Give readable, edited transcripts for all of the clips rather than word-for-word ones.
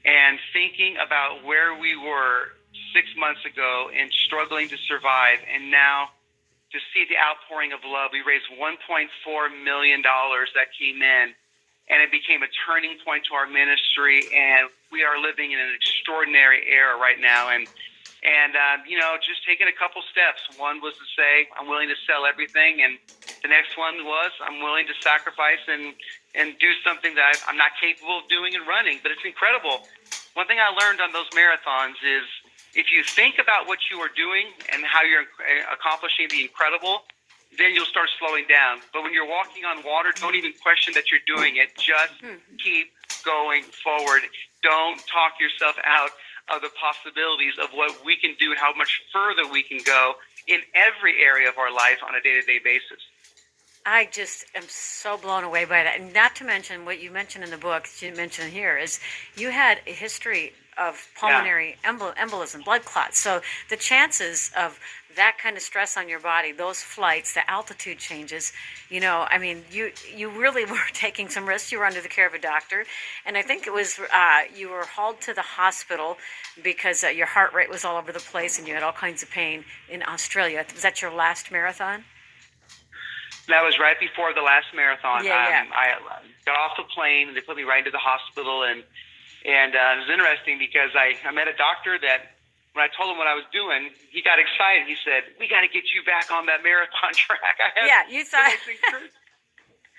and thinking about where we were 6 months ago and struggling to survive, and now to see the outpouring of love. We raised $1.4 million that came in, and it became a turning point to our ministry, and we are living in an extraordinary era right now. And just taking a couple steps. One was to say, I'm willing to sell everything, and the next one was, I'm willing to sacrifice and do something that I'm not capable of doing and running, but it's incredible. One thing I learned on those marathons is, if you think about what you are doing and how you're accomplishing the incredible, then you'll start slowing down. But when you're walking on water, don't even question that you're doing it. Just keep going forward. Don't talk yourself out of the possibilities of what we can do and how much further we can go in every area of our life on a day-to-day basis. I just am so blown away by that. And not to mention what you mentioned in the book, you mentioned here, is you had a history of pulmonary embolism, blood clots. So the chances of that kind of stress on your body, those flights, the altitude changes, you really were taking some risks. You were under the care of a doctor. And I think it was you were hauled to the hospital because your heart rate was all over the place and you had all kinds of pain in Australia. Was that your last marathon? That was right before the last marathon. Yeah. I got off the plane, and they put me right into the hospital, and it was interesting because I met a doctor that, when I told him what I was doing, he got excited. He said, "We got to get you back on that marathon track." You saw it.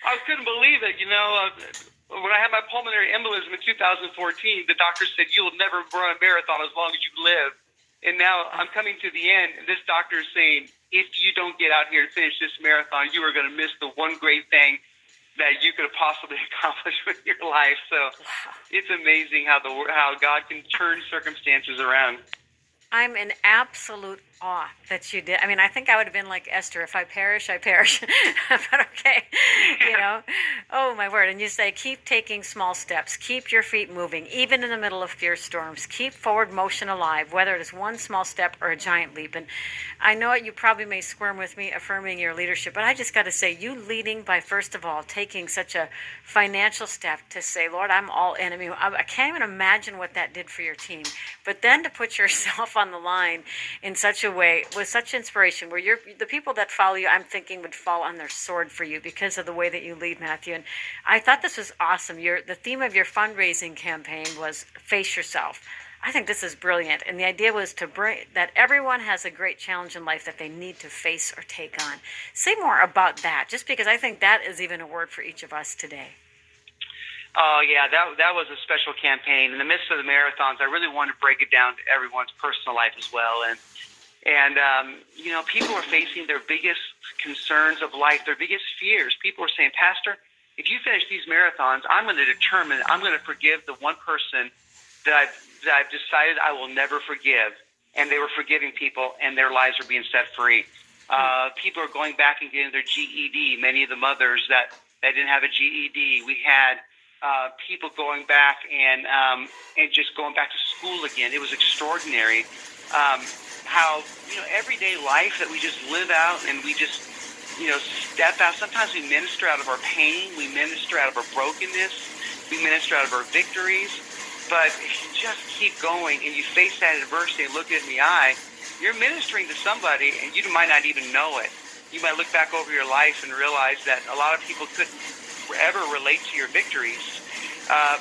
I couldn't believe it. When I had my pulmonary embolism in 2014, the doctor said, "You'll never run a marathon as long as you live." And now I'm coming to the end, and this doctor is saying, if you don't get out here and finish this marathon, you are going to miss the one great thing that you could have possibly accomplished with your life. So it's amazing how God can turn circumstances around. I'm in absolute awe that you did. I mean, I think I would have been like Esther, if I perish, I perish. But okay, oh my word. And you say, keep taking small steps, keep your feet moving, even in the middle of fierce storms, keep forward motion alive, whether it is one small step or a giant leap. And I know you probably may squirm with me affirming your leadership, but I just got to say, you leading by, first of all, taking such a financial step to say, Lord, I'm all in. I mean, I can't even imagine what that did for your team. But then to put yourself on the line in such a way with such inspiration, where the people that follow you, I'm thinking, would fall on their sword for you because of the way that you lead, Matthew. And I thought this was awesome. The theme of your fundraising campaign was face yourself. I think this is brilliant. And the idea was to bring that everyone has a great challenge in life that they need to face or take on. Say more about that, just because I think that is even a word for each of us today. Oh, yeah, that was a special campaign. In the midst of the marathons, I really wanted to break it down to everyone's personal life as well. And people are facing their biggest concerns of life, their biggest fears. People are saying, Pastor, if you finish these marathons, I'm going to forgive the one person that I've decided I will never forgive. And they were forgiving people, and their lives are being set free. People are going back and getting their GED. Many of the mothers that didn't have a GED. We had people going back and just going back to school again. It was extraordinary how everyday life that we just live out and we just step out. Sometimes we minister out of our pain, we minister out of our brokenness, we minister out of our victories. But if you just keep going and you face that adversity and look it in the eye, you're ministering to somebody and you might not even know it. You might look back over your life and realize that a lot of people couldn't ever relate to your victories,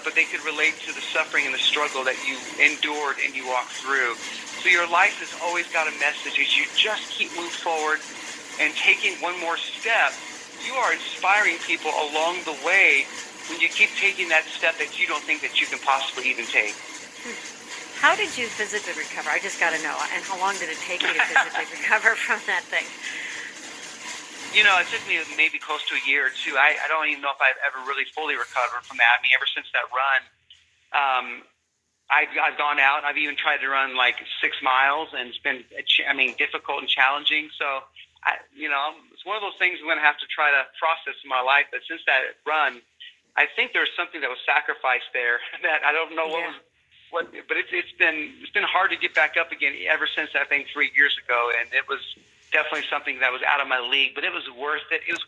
but they could relate to the suffering and the struggle that you endured and you walked through. So your life has always got a message. As you just keep moving forward and taking one more step, you are inspiring people along the way when you keep taking that step that you don't think that you can possibly even take. How did you physically recover? I just got to know. And how long did it take you to physically recover from that thing? It took me maybe close to a year or two. I don't even know if I've ever really fully recovered from that. I mean, ever since that run, I've gone out. I've even tried to run like 6 miles, and it's been, difficult and challenging. So, it's one of those things I'm going to have to try to process in my life. But since that run, I think there's something that was sacrificed there that I don't know what, but it's been hard to get back up again ever since I think 3 years ago, and it was definitely something that was out of my league, but it was worth it. It was